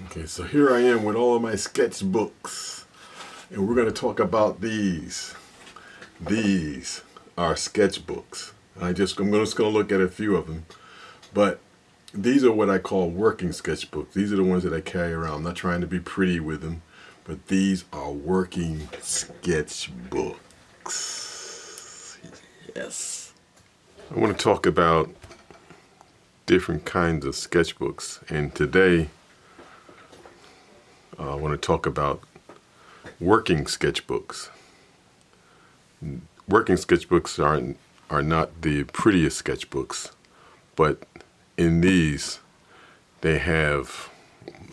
Okay, so here I am with all of my sketchbooks, and we're going to talk about these. These are sketchbooks. I'm just going to look at a few of them, but these are what I call working sketchbooks. These are the ones that I carry around. I'm not trying to be pretty with them, but these are working sketchbooks. Yes. I want to talk about different kinds of sketchbooks, and today I want to talk about working sketchbooks. Working sketchbooks are not the prettiest sketchbooks, but in these they have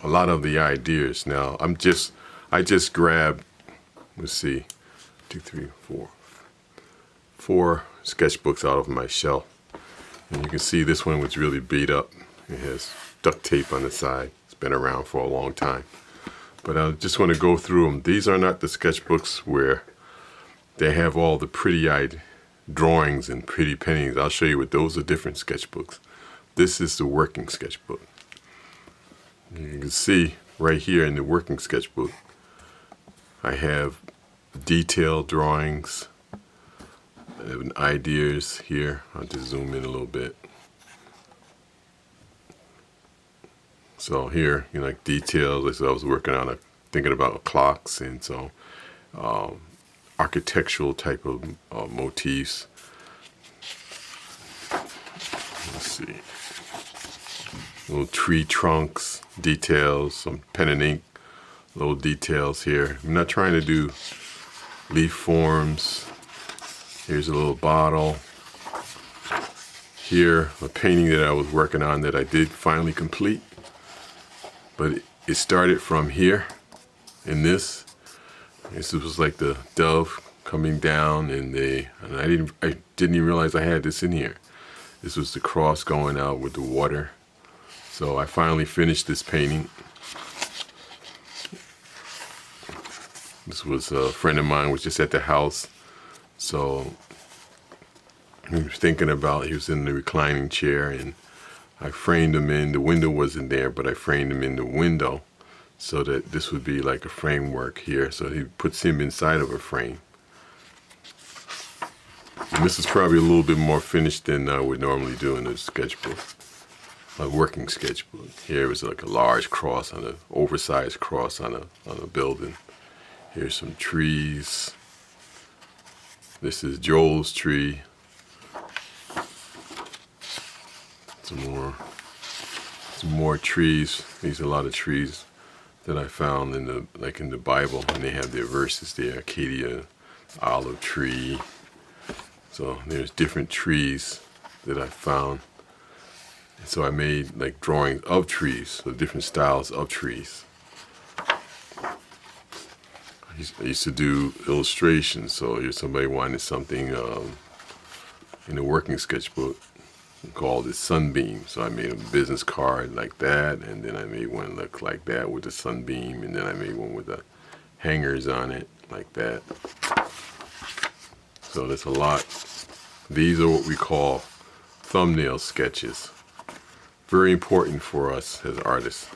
a lot of the ideas. Now I just grabbed, let's see, 2, 3, 4 sketchbooks out of my shelf, and you can see this one was really beat up. It has duct tape on the side. It's been around for a long time. But I just want to go through them. These are not the sketchbooks where they have all the pretty-eyed drawings and pretty paintings. I'll show you what those are different sketchbooks. This is the working sketchbook. You can see right here in the working sketchbook, I have detailed drawings. I have ideas here. I'll just zoom in a little bit. So here, like details. I was working on thinking about clocks, and so architectural type of motifs. Let's see, little tree trunks, details, some pen and ink, little details here. I'm not trying to do leaf forms. Here's a little bottle. Here, a painting that I was working on that I did finally complete. But it started from here, in this. This was like the dove coming down, and I didn't even realize I had this in here. This was the cross going out with the water. So I finally finished this painting. This was a friend of mine was just at the house, so he was thinking about. He was in the reclining chair, and I framed him in. The window wasn't there, but I framed him in the window so that this would be like a framework here. So he puts him inside of a frame. And this is probably a little bit more finished than I would normally do in a sketchbook, a working sketchbook. Here was like a large cross on an oversized cross on a building. Here's some trees. This is Joel's tree. Some more trees. These are a lot of trees that I found in the Bible, and they have their verses there. Acacia, olive tree. So there's different trees that I found. And so I made like drawings of trees, so different styles of trees. I used to do illustrations, so if somebody wanted something in a working sketchbook, called it Sunbeam. So I made a business card like that, and then I made one look like that with a sunbeam, and then I made one with the hangers on it like that. So there's a lot. These are what we call thumbnail sketches. Very important for us as artists.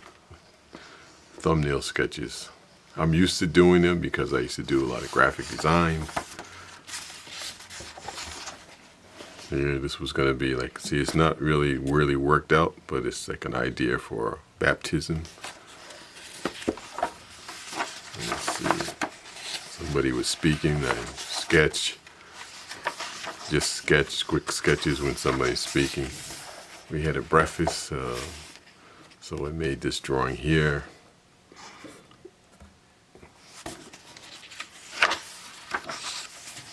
Thumbnail sketches. I'm used to doing them because I used to do a lot of graphic design. Here, this was going to be like, see, it's not really worked out, but it's like an idea for baptism. Let's see. Somebody was speaking, I sketch. Just sketch, quick sketches when somebody's speaking. We had a breakfast, so I made this drawing here.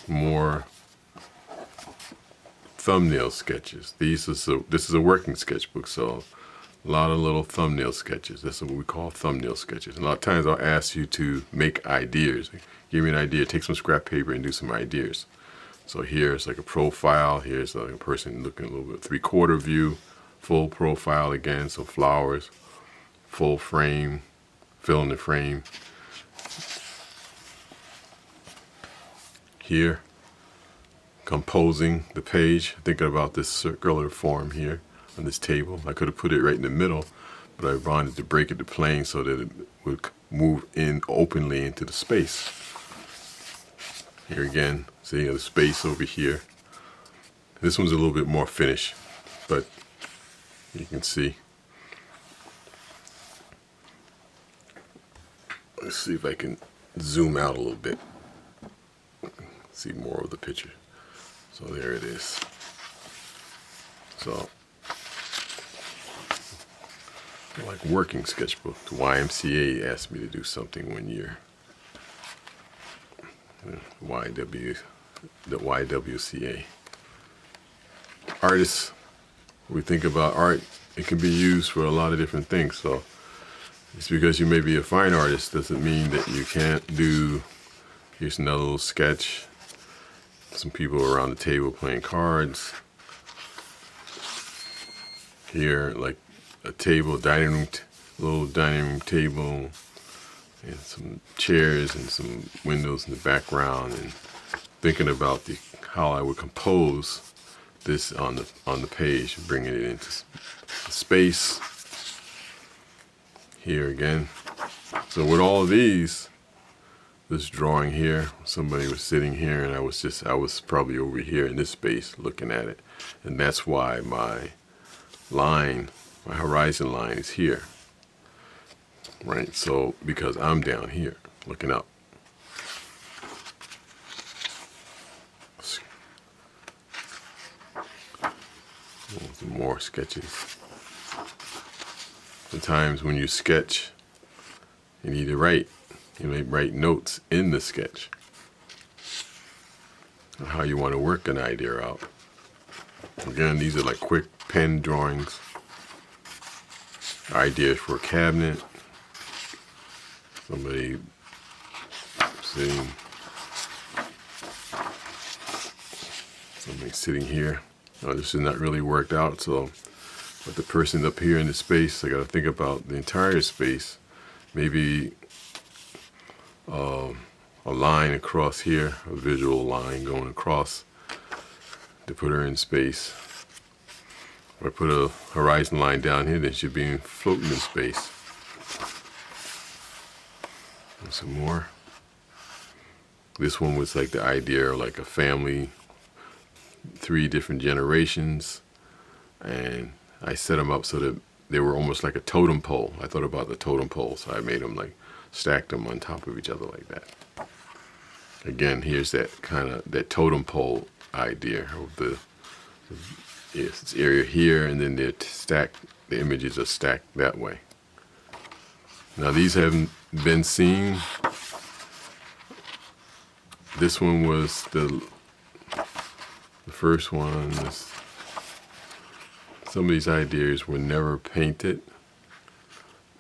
More thumbnail sketches. This is a working sketchbook, so a lot of little thumbnail sketches. That's what we call thumbnail sketches. And a lot of times I'll ask you to make ideas. Give me an idea, take some scrap paper and do some ideas. So here's like a profile. Here's like a person looking a little bit 3/4 view, full profile again, so flowers, full frame, fill in the frame. Here, composing the page, thinking about this circular form here on this table. I could have put it right in the middle, but I wanted to break it to plane so that it would move in openly into the space. Here again, see the space over here. This one's a little bit more finished, but you can see. Let's see if I can zoom out a little bit. See more of the picture. So there it is. So, like working sketchbook. The YMCA asked me to do something one year. The YWCA. Artists, we think about art, it can be used for a lot of different things. So it's because you may be a fine artist doesn't mean that you can't do. Here's another little sketch. Some people around the table playing cards. Here, like a table, little dining room table, and some chairs and some windows in the background, and thinking about how I would compose this on the page, bringing it into space. Here again. So with all of these, this drawing here, somebody was sitting here, and I was probably over here in this space looking at it, and that's why my horizon line is here, right? So because I'm down here looking up. Some more sketches. Sometimes when you sketch, you need to write. You may write notes in the sketch on how you want to work an idea out. Again, these are like quick pen drawings. Ideas for a cabinet. Somebody sitting here. Oh, this is not really worked out, so but the person up here in the space, I got to think about the entire space. Maybe a line across here, a visual line going across to put her in space. If I put a horizon line down here, then she'd be floating in space. And some more. This one was like the idea of like a family, 3 different generations, and I set them up so that they were almost like a totem pole. I thought about the totem pole, so I made them like stacked them on top of each other like that. Again, here's that totem pole idea of this area here, and then they're stacked. The images are stacked that way. Now these haven't been seen. This one was the first one. Some of these ideas were never painted,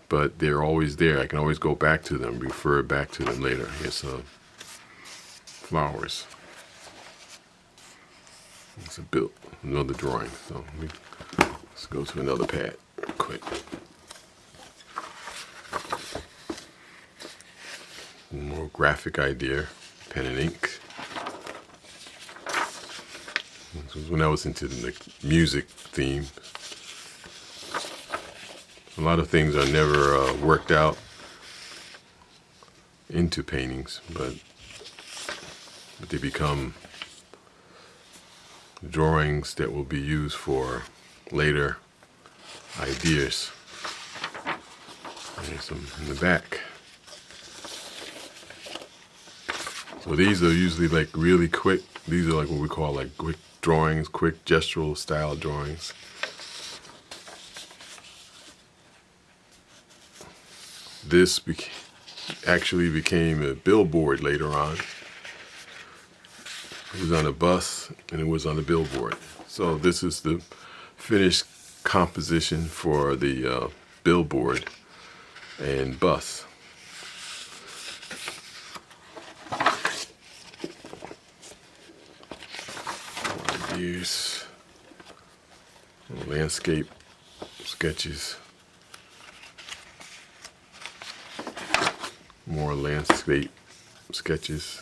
but they're always there. I can always go back to them, refer back to them later. Here's flowers. It's another drawing. So let's go to another pad real quick. One more graphic idea, pen and ink. This was when I was into the music theme. A lot of things are never worked out into paintings, but they become drawings that will be used for later ideas. There's some in the back. So these are usually like really quick. These are like what we call like quick drawings, quick gestural style drawings. This actually became a billboard later on. It was on a bus and it was on a billboard. So this is the finished composition for the billboard and bus. Ideas, landscape sketches. More landscape sketches.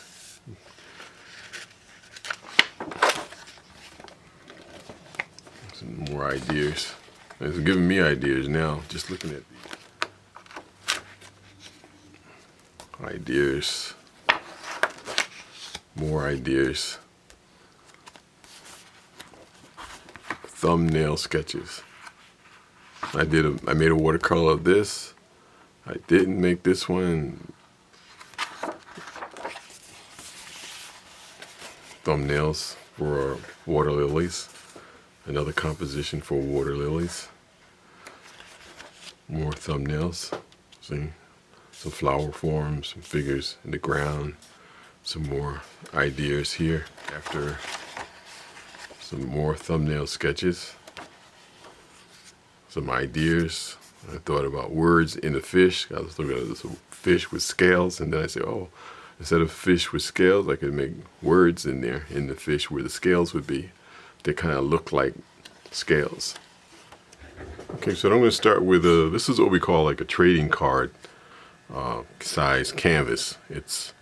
Some more ideas. It's giving me ideas now, just looking at these. Ideas. More ideas. Thumbnail sketches. I made a watercolor of this. I didn't make this one. Thumbnails for water lilies. Another composition for water lilies. More thumbnails. See? Some flower forms, some figures in the ground. Some more ideas here after some more thumbnail sketches. Some ideas. I thought about words in a fish. I was looking at this fish with scales, and then I said, oh, instead of fish with scales, I could make words in there in the fish where the scales would be. They kind of look like scales. Okay, so I'm going to start with this is what we call like a trading card size canvas. It's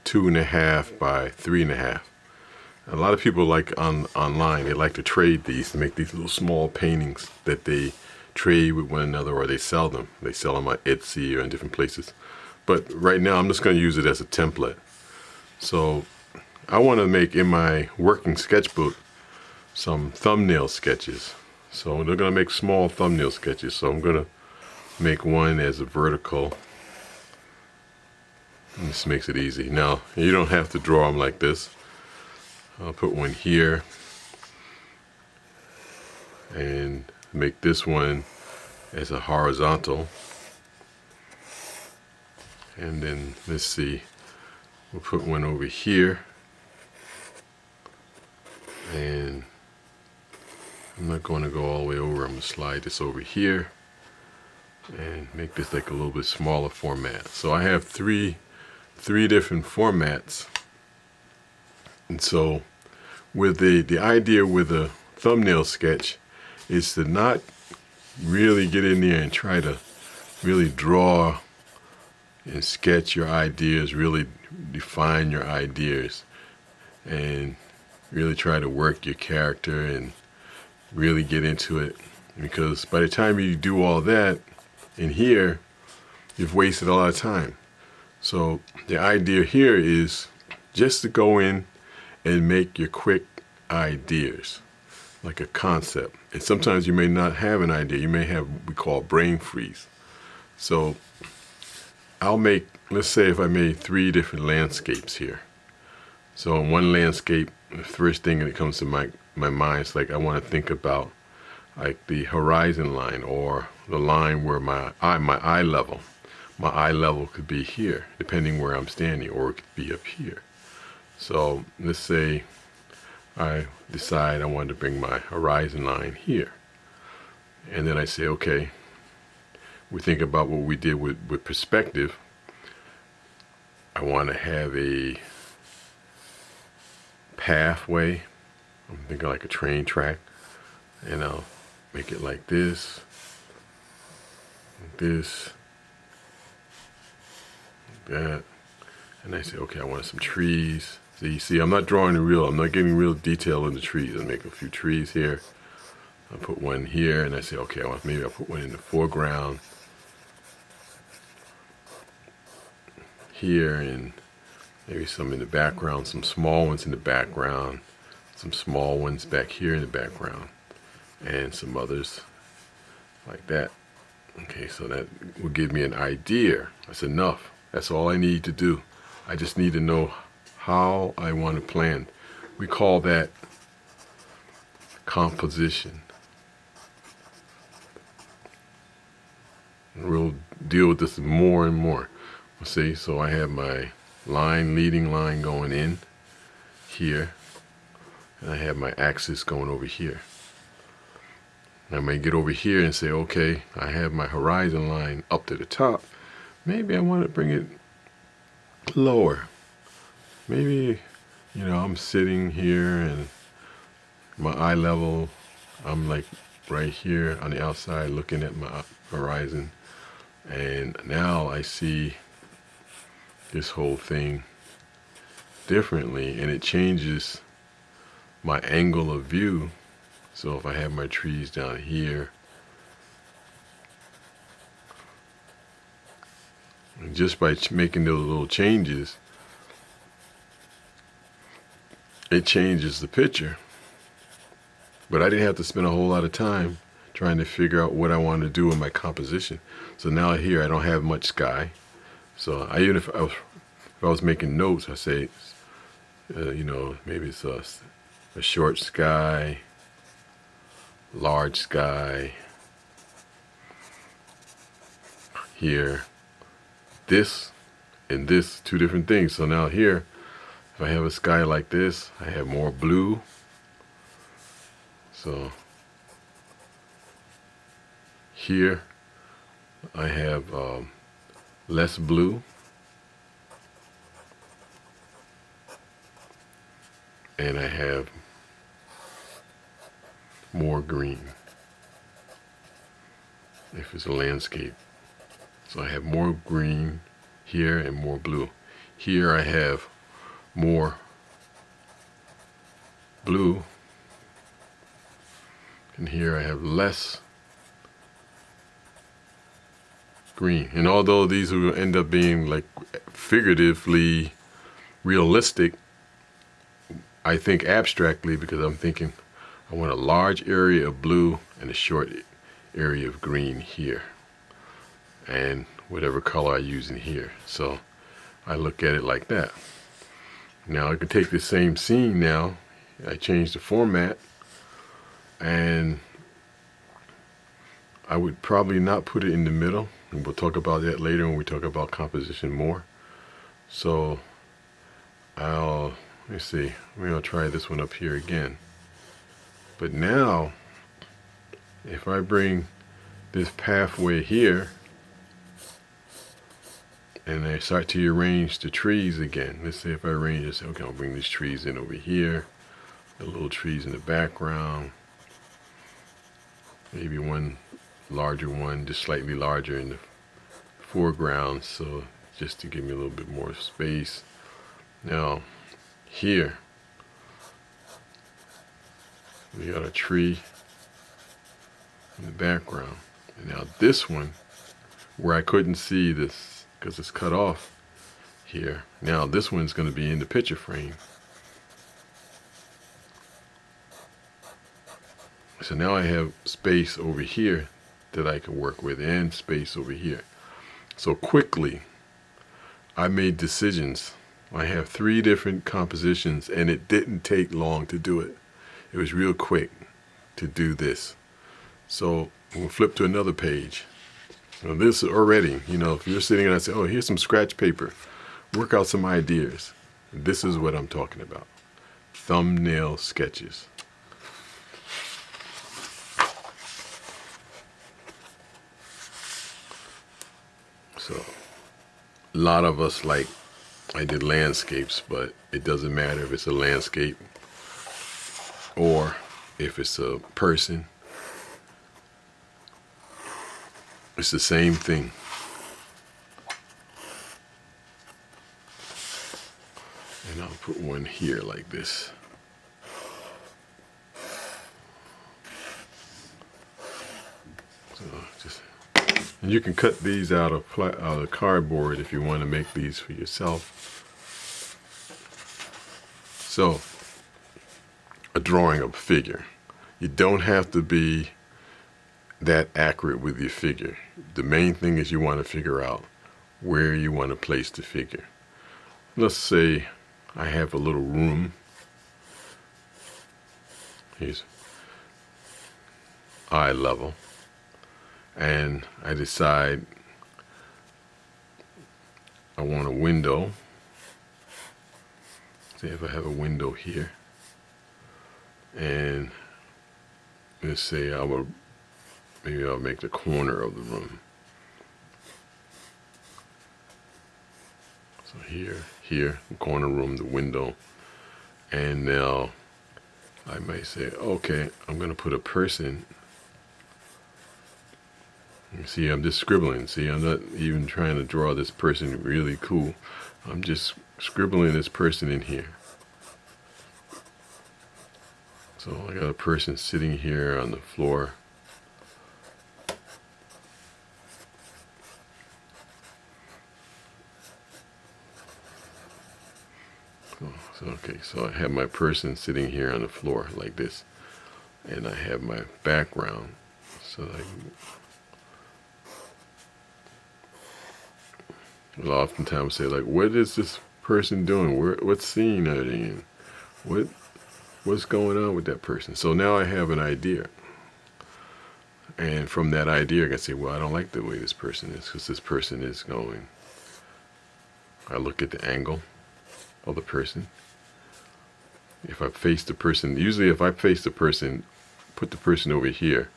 2.5 by 3.5. A lot of people like online, they like to trade these to make these little small paintings that they trade with one another, or they sell them. They sell them on Etsy or in different places. But right now I'm just going to use it as a template. So I want to make in my working sketchbook some thumbnail sketches. So they're going to make small thumbnail sketches. So I'm going to make one as a vertical. And this makes it easy. Now, you don't have to draw them like this. I'll put one here and make this one as a horizontal. And then let's see, we'll put one over here. And I'm not going to go all the way over. I'm going to slide this over here and make this like a little bit smaller format. So I have three different formats. And so with the idea with a thumbnail sketch is to not really get in there and try to really draw and sketch your ideas, really define your ideas, and really try to work your character and really get into it. Because by the time you do all that in here, you've wasted a lot of time. So the idea here is just to go in and make your quick ideas, like a concept. And sometimes you may not have an idea. You may have what we call brain freeze. So I'll make, let's say if I made 3 different landscapes here. So in one landscape, the first thing that comes to my mind is like I want to think about like the horizon line, or the line where my eye level. My eye level could be here, depending where I'm standing, or it could be up here. So let's say I decide I want to bring my horizon line here. And then I say, okay, we think about what we did with perspective. I want to have a pathway. I'm thinking like a train track. And I'll make it like this, like that. And I say, okay, I want some trees. So you see, I'm not drawing I'm not getting real detail in the trees. I make a few trees here. I put one here, and I say, okay, maybe I'll put one in the foreground here, and maybe some in the background, some small ones in the background, some small ones back here in the background, and some others like that. Okay, so that will give me an idea. That's enough. That's all I need to do. I just need to know how I want to plan. We call that composition. We'll deal with this more and more. See, so I have my leading line going in here, and I have my axis going over here. I may get over here and say, okay, I have my horizon line up to the top. Maybe I want to bring it lower. Maybe, I'm sitting here and my eye level, I'm like right here on the outside looking at my horizon. And now I see this whole thing differently, and it changes my angle of view. So if I have my trees down here, And just by making those little changes, it changes the picture. But I didn't have to spend a whole lot of time trying to figure out what I wanted to do with my composition. So now here I don't have much sky. So even if I was making notes, I say, you know, maybe it's a short sky, large sky, here, this and this, two different things. So now here, if I have a sky like this, I have more blue. So here I have less blue, and I have more green if it's a landscape. So I have more green here and more blue. Here I have more blue, and here I have less green. And although these will end up being like figuratively realistic, I think abstractly, because I'm thinking I want a large area of blue and a short area of green here, and whatever color I use in here. So I look at it like that. Now I can take the same scene now, I change the format, and I would probably not put it in the middle, and we'll talk about that later when we talk about composition more. So let me see, maybe I'll try this one up here again. But now, if I bring this pathway here, and I start to arrange the trees again. Let's say if I arrange this, okay, I'll bring these trees in over here, the little trees in the background, maybe one larger one, just slightly larger in the foreground, so just to give me a little bit more space. Now, here, we got a tree in the background. And now this one, where I couldn't see this because it's cut off here, now this one's going to be in the picture frame. So now I have space over here that I can work with, and space over here. So quickly, I made decisions. I have 3 different compositions, and it didn't take long to do it. It was real quick to do this. So we'll flip to another page. Now this already, you know, if you're sitting and I say, oh, here's some scratch paper, work out some ideas. This is what I'm talking about. Thumbnail sketches. So a lot of us I did landscapes, but it doesn't matter if it's a landscape or if it's a person. It's the same thing. And I'll put one here like this. So and you can cut these out of cardboard if you want to make these for yourself. So, a drawing of a figure. You don't have to be that accurate with your figure. The main thing is you want to figure out where you want to place the figure. Let's say I have a little room. Here's eye level. And I decide I want a window. Say if I have a window here. And let's say maybe I'll make the corner of the room. So here, the corner room, the window. And now I might say, okay, I'm going to put a person. You see, I'm just scribbling. See, I'm not even trying to draw this person really cool. I'm just scribbling this person in here. So I got a person sitting here on the floor. So, okay, so I have my person sitting here on the floor like this, and I have my background. So will oftentimes say, like, what is this person doing? What scene are they in? What's going on with that person? So now I have an idea. And from that idea, I can say, well, I don't like the way this person is, because this person is going. I look at the angle of the person. If I face the person, usually if I face the person, put the person over here,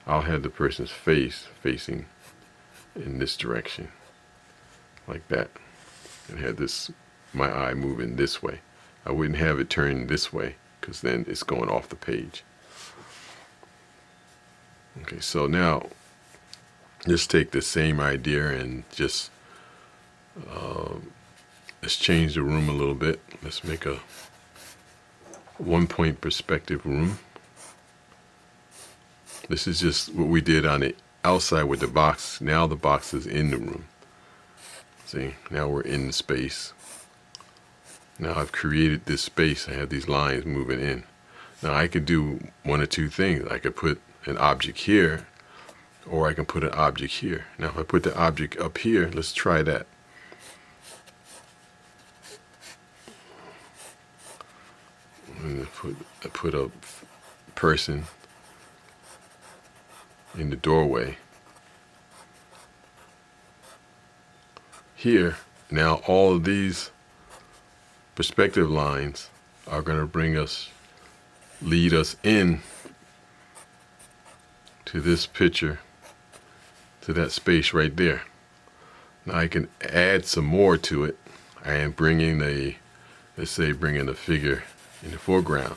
I'll have the person's face facing in this direction, like that, and have this, my eye moving this way. I wouldn't have it turned this way, because then it's going off the page. Okay, so now just take the same idea and just let's change the room a little bit. Let's make a 1-point perspective room. This is just what we did on the outside with the box. Now the box is in the room. See, now we're in the space. Now I've created this space. I have these lines moving in. Now I could do one or two things. I could put an object here, or I can put an object here. Now if I put the object up here, let's try that. And I put a person in the doorway. Here, now all of these perspective lines are going to lead us in to this picture, to that space right there. Now I can add some more to it and bring in let's say bring in a figure in the foreground.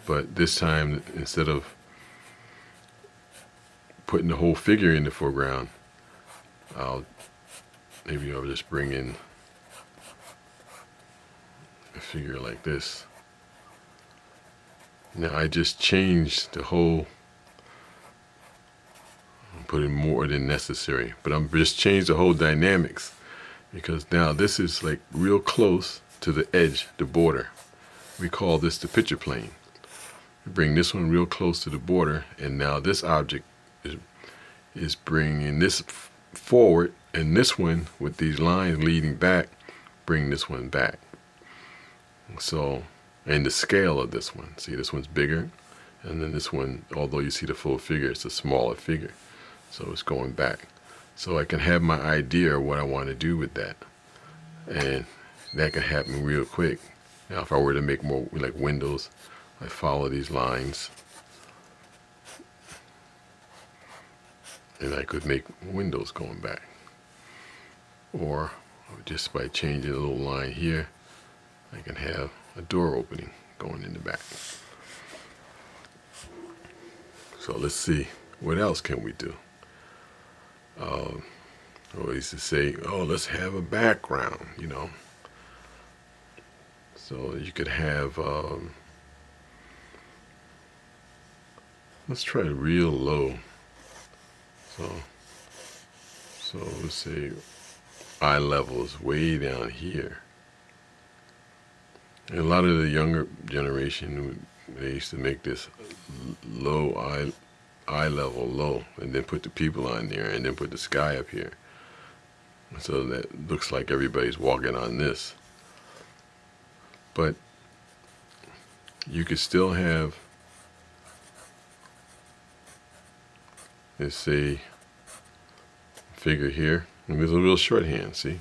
But this time, instead of putting the whole figure in the foreground, maybe I'll just bring in a figure like this. Now I just changed the whole, I'm putting more than necessary, but I'm just changed the whole dynamics, because now this is like real close to the edge, the border. We call this the picture plane. We bring this one real close to the border, and now this object is bringing this forward, and this one with these lines leading back, bring this one back. So, and the scale of this one, see, this one's bigger, and then this one, although you see the full figure, it's a smaller figure, so it's going back. So I can have my idea of what I want to do with that, and that can happen real quick. Now if I were to make more like windows, I follow these lines, and I could make windows going back. Or just by changing a little line here, I can have a door opening going in the back. So let's see, what else can we do? I used to say, oh, let's have a background, you know. So you could have, let's try real low. So let's say eye level is way down here. And a lot of the younger generation, they used to make this low eye level low, and then put the people on there, and then put the sky up here. So that looks like everybody's walking on this. But you could still have, let's say, figure here. And there's a real shorthand, see?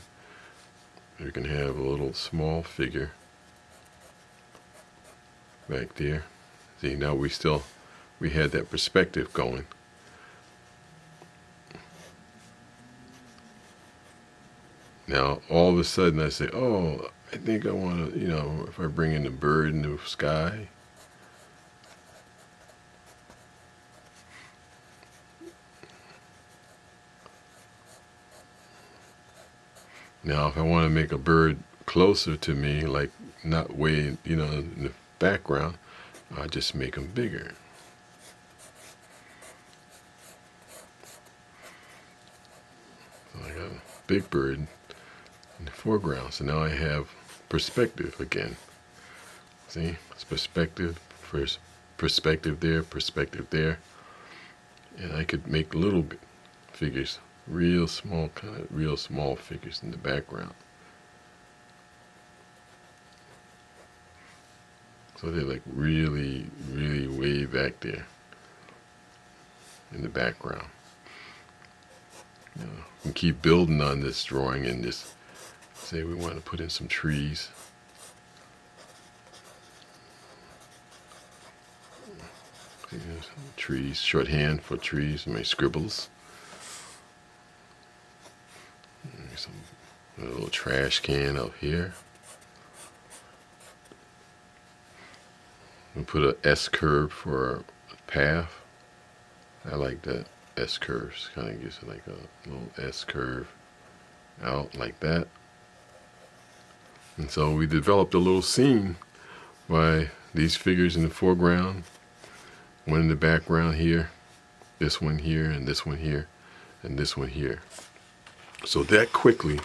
You can have a little small figure back there. See, now we had that perspective going. Now, all of a sudden I say, oh, I think I want to, you know, if I bring in the bird in the sky, now if I want to make a bird closer to me, like not way, you know, in the background, I just make them bigger. So I got a big bird in the foreground. So now I have perspective again. See, it's perspective, first perspective there, and I could make little figures, real small figures in the background. So they're like really way back there in the background. You know, we can keep building on this drawing and just say we want to put in some trees. Trees, shorthand for trees, my scribbles. A little trash can up here. We put an S curve for a path. I like that S curves. Kind of gives it like a little S curve out like that. And so we developed a little scene by these figures in the foreground, one in the background here, this one here, and this one here, and this one here. So that quickly,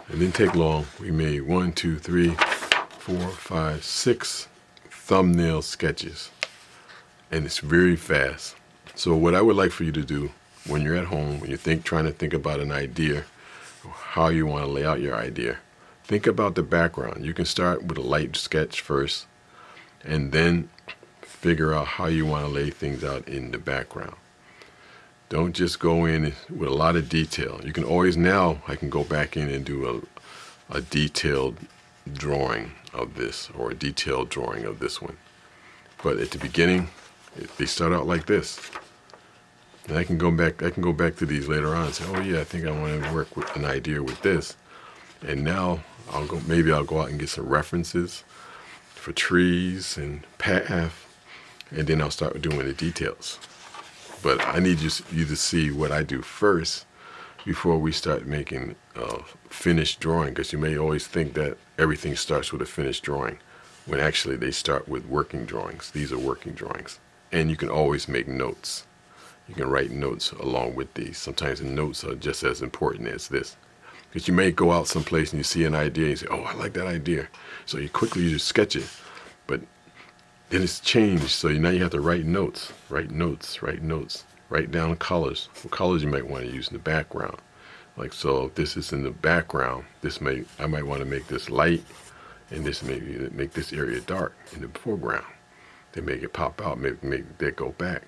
it didn't take long. We made 1, 2, 3, 4, 5, 6 thumbnail sketches, and it's very fast. So what I would like for you to do when you're at home, when you're trying to think about an idea, or how you want to lay out your idea, think about the background. You can start with a light sketch first, and then figure out how you want to lay things out in the background. Don't just go in with a lot of detail. You can always, now I can go back in and do a detailed drawing of this, or a detailed drawing of this one. But at the beginning, they start out like this. And I can go back to these later on and say, oh yeah, I think I want to work with an idea with this. And now maybe I'll go out and get some references for trees and path, and then I'll start doing the details. But I need you to see what I do first before we start making a finished drawing, because you may always think that everything starts with a finished drawing, when actually they start with working drawings. These are working drawings. And you can always make notes. You can write notes along with these. Sometimes the notes are just as important as this. Because you may go out someplace and you see an idea and you say, oh, I like that idea. So you quickly just sketch it. But then it's changed, so now you have to write notes. Write down colors. What colors you might want to use in the background. Like, so if this is in the background, I might want to make this light, and this maybe make this area dark in the foreground. They make it pop out, make that go back.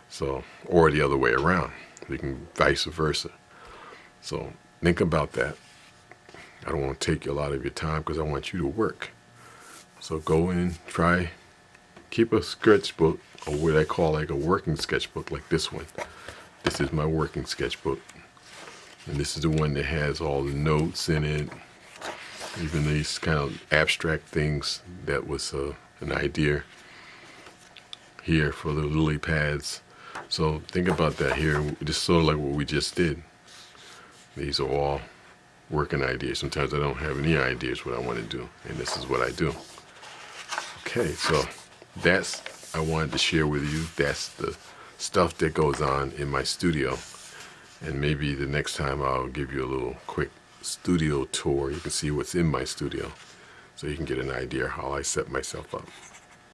So, or the other way around. We can vice versa. So think about that. I don't want to take a lot of your time because I want you to work. So go in and try. Keep a sketchbook, or what I call like a working sketchbook, like this one. This is my working sketchbook. And this is the one that has all the notes in it, even these kind of abstract things that was an idea here for the lily pads. So think about that here, just sort of like what we just did. These are all working ideas. Sometimes I don't have any ideas what I want to do, and this is what I do. Okay, so I wanted to share with you. That's the stuff that goes on in my studio. And maybe the next time I'll give you a little quick studio tour. You can see what's in my studio, so you can get an idea how I set myself up.